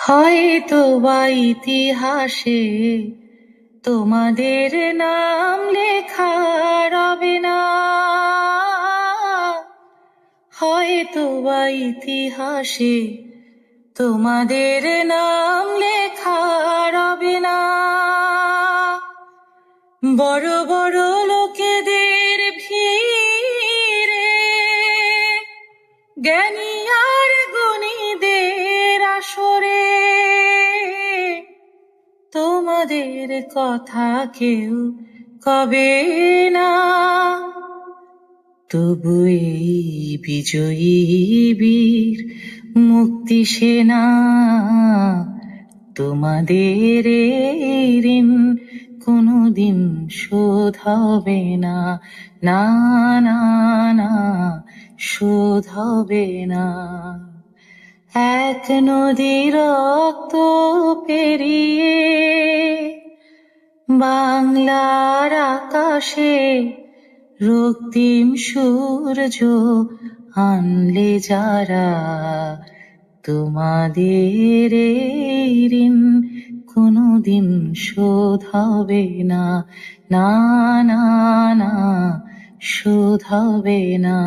হয়তো বা ইতিহাসে তোমাদের নাম লেখা রবে না, হয়তো বা ইতিহাসে তোমাদের নাম লেখা রবে না। বড় বড় লোকেদের ভিড়ে জ্ঞানী আর গুণীদের আসরে তোমাদের কথা কেউ কবে না। তবু এই বিজয়ী বীর মুক্তি সেনা তোমাদের এই ঋণ কোনোদিন শোধ হবে না, না না না, শোধ হবে না। এক নদী রক্ত পেরিয়ে বাংলার আকাশে রক্তিম সূর্য আনলে যারা, তোমাদের এই ঋণ কোনোদিন শোধ হবে না, না না না, শোধ হবে না।